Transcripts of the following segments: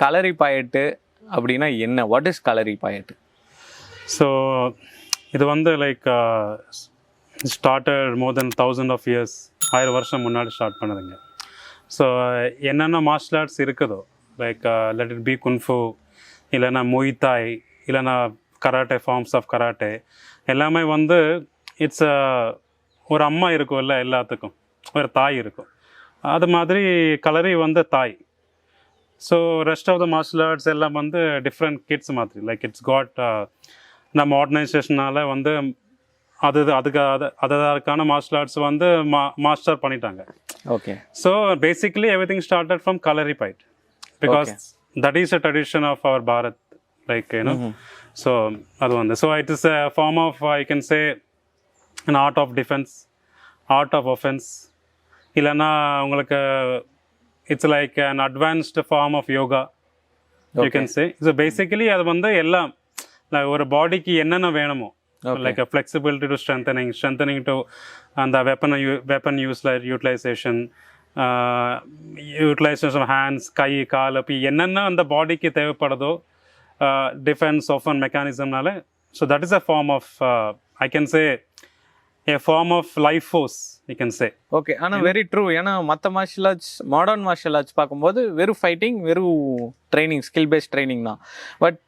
களரி பயட்டு அப்படின்னா என்ன? What is kalari payattu? So இது வந்து like started more than 1000 of years, 1000 வருஷம் முன்னாடி ஸ்டார்ட் பண்ணதுங்க. ஸோ என்னென்ன மார்ஷல் ஆர்ட்ஸ் இருக்குதோ like let it be kung fu, இல்லைன்னா மொய்தாய், இல்லைன்னா கராட்டே, ஃபார்ம்ஸ் ஆஃப் கராட்டே எல்லாமே வந்து இட்ஸ் ஒரு அம்மா இருக்கும்ல எல்லாத்துக்கும், ஒரு தாய் இருக்கும். அது மாதிரி களரி வந்து தாய். So rest of the martial arts எல்லாம் வந்து டிஃப்ரெண்ட் கிட்ஸ் மாதிரி. லைக் இட்ஸ் காட் நம்ம ஆர்கனைசேஷனால் வந்து அதுக்கான மார்ஷல் ஆர்ட்ஸ் வந்து மாஸ்டர் பண்ணிட்டாங்க. Okay. So basically everything started from Kalari fight because that is a tradition of our Bharat. Like you know, so அது வந்து so it is a form of I can say an art of defense, art of offense, இல்லைன்னா உங்களுக்கு it's like an advanced form of yoga you can say. So basically அது வந்து எல்லாம் ஒரு பாடிக்கு என்னென்ன வேணுமோ, like a flexibility to strengthening to and the weapon utilization, utilization of hands, கை கால், அப்படி என்னென்ன அந்த பாடிக்கு தேவைப்படுதோ டிஃபென்ஸ் ஆஃபன் மெக்கானிசம்னால. So that is a form of I can say a form of life force you can say. Okay. ஆனால் very true. ஏன்னா மற்ற martial arts, modern martial arts பார்க்கும்போது வெறும் ஃபைட்டிங், வெறும் ட்ரைனிங், ஸ்கில் பேஸ்ட் ட்ரைனிங் தான். But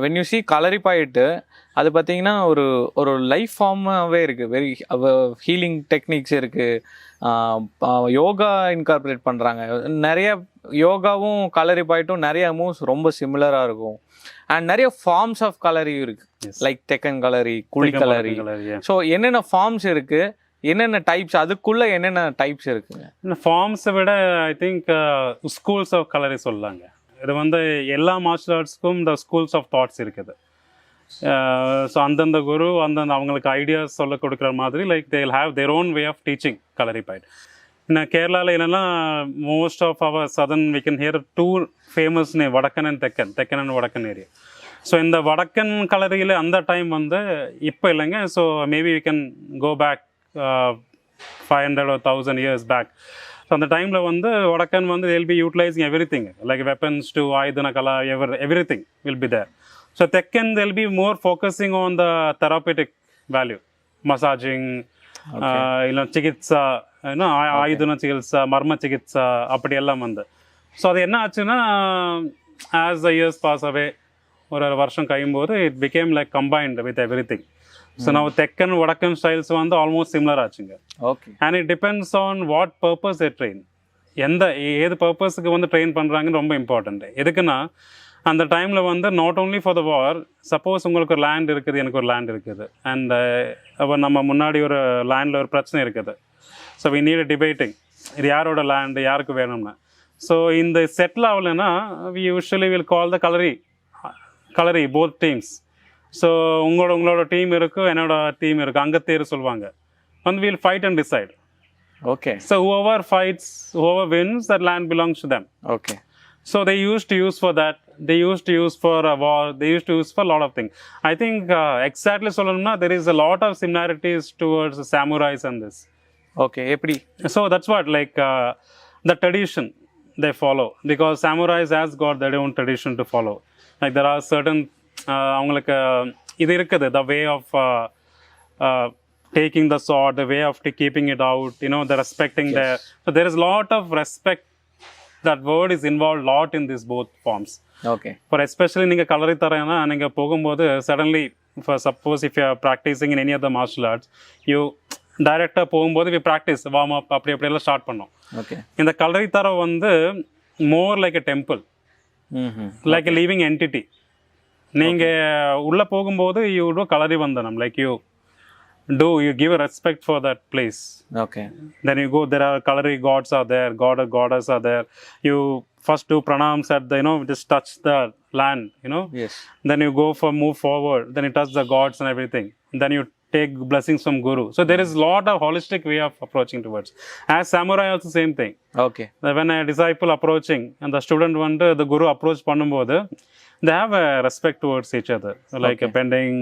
when you see kalari payattu, அது பார்த்தீங்கன்னா ஒரு ஒரு லைஃப் ஃபார்மாகவே இருக்குது. வெரி ஹீலிங் டெக்னிக்ஸ் இருக்குது. யோகா இன்கார்பரேட் பண்ணுறாங்க. நிறைய யோகாவும் களரி பாயிட்டும் நிறைய மூவ்ஸ் ரொம்ப சிமிலராக இருக்கும். அண்ட் நிறைய ஃபார்ம்ஸ் ஆஃப் கலரியும் இருக்குது. லைக் தெக்கன் கலரி, குழி கலரி. ஸோ என்னென்ன ஃபார்ம்ஸ் இருக்குது, என்னென்ன டைப்ஸ், அதுக்குள்ளே என்னென்ன டைப்ஸ் இருக்குங்க? இந்த ஃபார்ம்ஸை விட ஐ திங்க் ஸ்கூல்ஸ் ஆஃப் கலரி சொல்லாங்க. இது வந்து எல்லா மார்ஷல் ஆர்ட்ஸ்க்கும் இந்த ஸ்கூல்ஸ் ஆஃப் தாட்ஸ் இருக்குது. ஸோ அந்தந்த குரு அந்தந்த அவங்களுக்கு ஐடியாஸ் சொல்ல கொடுக்குற மாதிரி like they will have their own way of teaching kalari payattu. இன்னும் கேரளாவில் என்னென்னா most of our southern we can hear two famous name, vadakkan and thekkan and vadakkan area. So இந்த வடக்கன் கலரியில் அந்த டைம் வந்து இப்போ இல்லைங்க. So maybe we can go back 500 or 1000 years back. So அந்த டைமில் வந்து வடக்கன் வந்து they'll be utilizing everything like weapons to ஆயுதன Kala, everything will be there. So Tekkan they'll be more focusing on the therapeutic value, massaging, சிகித்சா, ஆயுதன சிகித்சா, மர்ம சிகித்சா, அப்படி எல்லாம் வந்து. So அது என்ன ஆச்சுன்னா as the years pass away, ஒரு வருஷம் கழியும்போது it became like combined with everything. So நம்ம தெக்கன் வடக்கன் ஸ்டைல்ஸ் வந்து ஆல்மோஸ்ட் சிமிலர் ஆச்சுங்க. Okay. And it depends on what purpose a train. ஏது பர்பஸுக்கு வந்து ட்ரெயின் பண்ணுறாங்கன்னு ரொம்ப இம்பார்ட்டன்ட். எதுக்குன்னா அந்த டைமில் வந்து not only for the war, suppose உங்களுக்கு ஒரு லேண்ட் இருக்குது, எனக்கு ஒரு லேண்ட் இருக்குது, அண்ட் அப்போ நம்ம முன்னாடி ஒரு லேண்டில் ஒரு பிரச்சனை இருக்குது. ஸோ வி நீட் டிபேட்டிங், இது யாரோட லேண்டு, யாருக்கு வேணும்னு. ஸோ இந்த செட்டில் ஆகலைன்னா we usually will call the kalari both teams. So உங்களோட டீம் இருக்குது, என்னோட டீம் இருக்குது, அங்கத்தேர் சொல்லுவாங்க. வந்து will fight and decide. Okay. So whoever wins, that land belongs to them. Okay. So they used to use for that. They used to use for a war. They used to use for a lot of things. I think exactly solana there is a lot of similarities towards the samurais and this. Okay, eppadi? So that's what like the tradition they follow, because samurais has got their own tradition to follow. Like there are certain avangalukku idu irukkudu, the way of taking the sword, the way of keeping it out, you know, the respecting. Yes. So there is a lot of respect. That word is involved lot in these both forms. Okay. For especially நீங்கள் கலரி தரேன்னா நீங்கள் போகும்போது suddenly for suppose if you are practicing in any of the martial arts, you டைரெக்டாக போகும்போது we practice warm up அப்படியெல்லாம் start பண்ணோம். Okay. இந்த கலரி தர வந்து more like a temple, like a living entity. நீங்கள் உள்ளே போகும்போது you do கலரி வந்தனம், like you give a respect for that place. Okay. Then you go, there are Kalari gods are there, goddess are there. You first do pranams at the, you know, just touch the land, you know. Yes. Then you go for move forward, then you touch the gods and everything. Then you take blessings from Guru. So there is a lot of holistic way of approaching towards. As samurai also same thing. Okay. When a disciple approaching and the student want the Guru approach பண்ணும்போது they have a respect towards each other, like okay. Bending,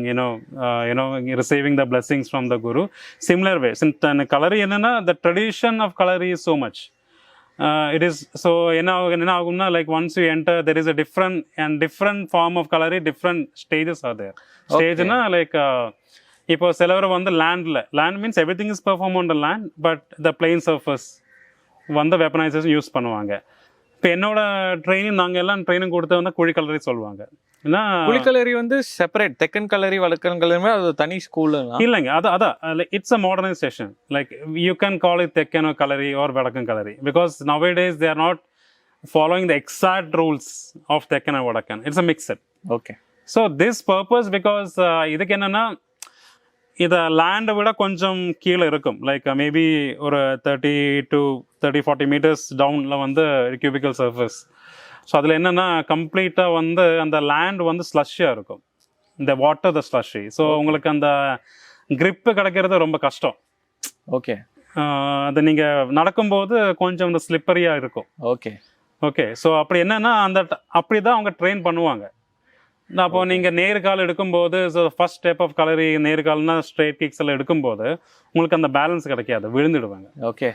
receiving the blessings from the Guru. Similar way, since Kalari enna, the tradition of Kalari is so much. It is so என்ன ஆகும்னா like once you enter there is a different form of colour, different stages are there. Stageனா like இப்போ சிலவர் வந்து land means everything is performed on the land, but the plain surface வந்து வெப்பனைசேஷன் use பண்ணுவாங்க. இப்போ என்னோட நாங்கள் எல்லாம் ட்ரைனிங் கொடுத்து வந்து குழி கலரி சொல்லுவாங்க. ஏன்னா குழிக்கலரி வந்து செப்பரேட், தெக்கன் கலரி வடக்கன் கலரி அது தனி ஸ்கூல் இல்லைங்க. அதான் it's a modernisation. Like you can call it thekkan kalari or vadakkan kalari, because nowadays they are not following the exact rules of thekkan and vadakkan. It's a mixed. Okay. So this purpose because இதுக்கு என்னன்னா இதை லேண்டை விட கொஞ்சம் கீழே இருக்கும். லைக் மேபி ஒரு 30 to 40 meters டவுனில் வந்து கியூபிக்கல் சர்ஃபேஸ். ஸோ அதில் என்னென்னா கம்ப்ளீட்டாக வந்து அந்த லேண்ட் வந்து ஸ்லஷ்ஷியாக இருக்கும், இந்த வாட்டர் த ஸ்லஷ்ஷி. ஸோ உங்களுக்கு அந்த கிரிப்பு கிடைக்கிறது ரொம்ப கஷ்டம். ஓகே. அது நீங்கள் நடக்கும்போது கொஞ்சம் இந்த ஸ்லிப்பரியாக இருக்கும். ஓகே. ஓகே. ஸோ அப்படி என்னென்னா அப்படி தான் அவங்க ட்ரெயின் பண்ணுவாங்க. அப்போ நீங்கள் நேர்கால் எடுக்கும்போது so first step of kalari நேர்கால்னா straight kicks எல்லாம் எடுக்கும்போது உங்களுக்கு அந்த பேலன்ஸ் கிடைக்காது, விழுந்துடுவாங்க. ஓகே.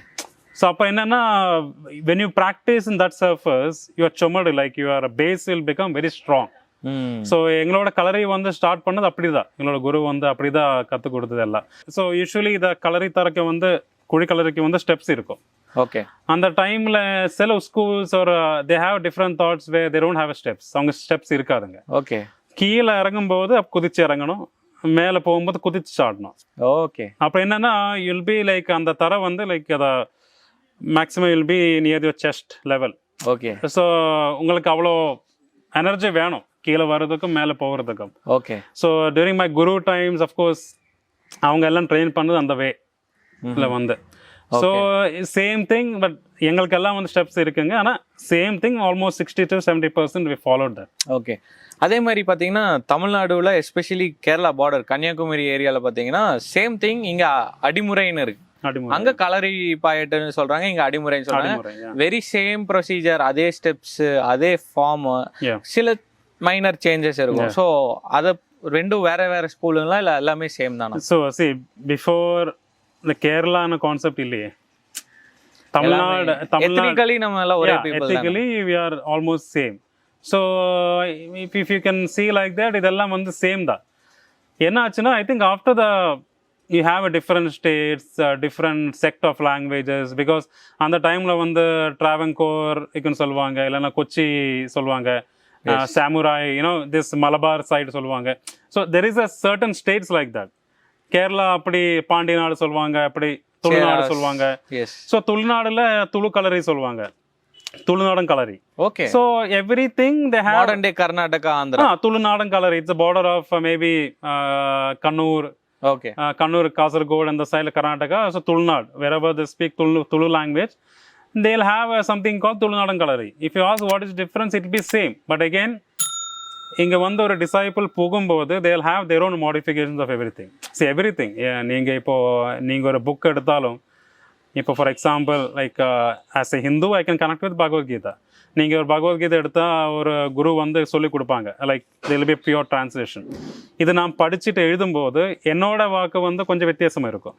ஸோ அப்போ என்னென்னா when you practice in that surface your chomad like your base will become very strong. So எங்களோட கலரி வந்து ஸ்டார்ட் பண்ணது அப்படி தான், எங்களோட குரு வந்து அப்படி தான் கற்றுக் கொடுத்தது எல்லாம். ஸோ யூஸ்வலி இதை கலரி தரக்க வந்து குழி கலரிக்கு வந்து ஸ்டெப்ஸ் இருக்கும். ஓகே. அந்த டைமில் சில ஸ்கூல்ஸ் ஒரு they have different thoughts way they don't have steps. அவங்க ஸ்டெப்ஸ் இருக்காதுங்க. ஓகே. கீழே இறங்கும்போது குதிச்சு இறங்கணும், மேலே போகும்போது குதிச்சு ஆடணும். ஓகே. அப்போ என்னென்னா யுல் பி லைக் அந்த தர வந்து லைக் அதை maximum will be near your chest level. Okay. So உங்களுக்கு அவ்வளோ எனர்ஜி வேணும் கீழே வர்றதுக்கும் மேலே போகிறதுக்கும். Okay. So during my Guru times of course அவங்க எல்லாம் ட்ரெயின் பண்ணது அந்த வே வந்து. ஸோ சேம் திங், பட் எங்களுக்கெல்லாம் வந்து ஸ்டெப்ஸ் இருக்குங்க. ஆனால் same thing almost 60 to 70% we followed that. Okay. அதே மாதிரி பார்த்தீங்கன்னா தமிழ்நாடுல எஸ்பெஷலி கேரளா பார்டர் கன்னியாகுமரி ஏரியாவில் பார்த்தீங்கன்னா சேம் திங் இங்கே அடிமுறைன்னு இருக்கு. அங்க கலரி பாயட்டுன்னு சொல்றாங்க, இங்க அடிமுறைன்னு சொல்றாங்க. வெரி சேம் ப்ரொசீஜர், அதே ஸ்டெப்ஸ், அதே ஃபார்ம், சில மைனர் சேஞ்சஸ் இருக்கும். ஸோ அதை ரெண்டும் வேற வேற ஸ்கூலுங்களா இல்லை எல்லாமே சேம் தானா? ஸோ சி பிஃபோர் இந்த கேரளான கான்செப்ட் இல்லையே, தமிழ்நாடு நம்ம எல்லாம் ஒரே people, ethically we are almost same. So if you can see like that இதெல்லாம் வந்து சேம் தான். என்ன ஆச்சுன்னா I think after the you have a different states, different sect of languages, because அந்த டைம்ல வந்து Travancore இருக்குன்னு சொல்லுவாங்க, இல்லைன்னா கொச்சி சொல்லுவாங்க, சாமுராய், this மலபார் சைடு சொல்லுவாங்க. So there is a certain states like that. Kerala அப்படி பாண்டிய நாடு சொல்லுவாங்க, அப்படி துளுநாடு சொல்லுவாங்க. ஸோ துளுநாடுல துளு கலரி சொல்லுவாங்க, Tulunadan kalari. Okay. So everything they have modern day Karnataka, Andhra. Tulunadan kalari, it's a border of maybe Kannur. Okay. Kannur, Kasaragod and the side of Karnataka, so Tulnad, wherever they speak Tulu language, they'll have something called Tulunadan Kalari. If you ask what is the difference, it will be same. But again, இங்கே வந்து ஒரு disciple போகும்போது they'll have their own modifications of everything. See everything. நீங்கள் நீங்கள் ஒரு book எடுத்தாலும், இப்போ for example like as a Hindu I can connect with Bhagavad Gita. நீங்கள் ஒரு பகவத்கீதை எடுத்தால் ஒரு குரு வந்து சொல்லி கொடுப்பாங்க, லைக் தில் பி பியூர் டிரான்ஸ்லேஷன். இது நான் படிச்சுட்டு எழுதும்போது என்னோட வாக்கு வந்து கொஞ்சம் வித்தியாசமாக இருக்கும்.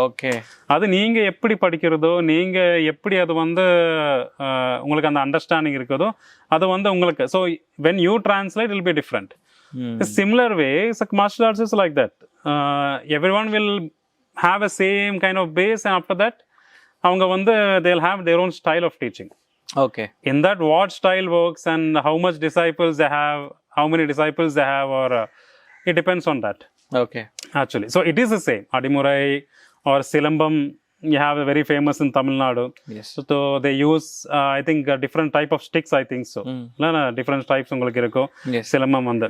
ஓகே. அது நீங்கள் எப்படி படிக்கிறதோ, நீங்கள் எப்படி அது வந்து உங்களுக்கு அந்த அண்டர்ஸ்டாண்டிங் இருக்குதோ அது வந்து உங்களுக்கு. So when you translate will be different. Similar way martial arts is like that. Every one will have a same kind of base, and after that அவங்க வந்து they'll have their own style of teaching. Okay. In that what style works and how much disciples they have, how many disciples they have, or it depends on that. Okay. Actually, so it is the same. Adimurai or Silambam, you have a very famous in Tamil Nadu. Yes. So they use I think different type of sticks, I think so. Different types உங்களுக்கு இருக்கும். Silambam வந்து.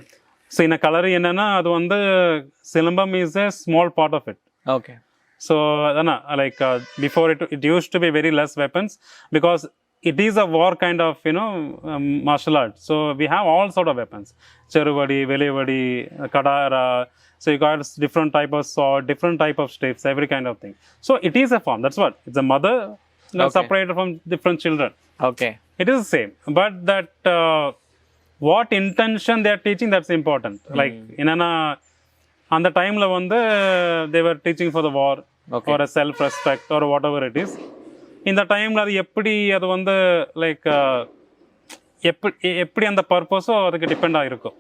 So in a color என்னன்னா அது வந்து Silambam is a small part of it. Okay. So like before it used to be very less weapons, because it is a war kind of martial art. So we have all sort of weapons, cheruvadi, velivadi, kadara. So you got different type of sword, different type of sticks, every kind of thing. So it is a form, that's what it's a mother separated from different children. Okay. It is the same, but that what intention they are teaching, that's important. Like inana on the time they were teaching for the war, or a self respect, or whatever it is. இந்த டைமில் அது எப்படி அது வந்து like எப்படி எப்படி அந்த பர்பஸோ அதுக்கு டிபெண்ட் ஆகிருக்கும்.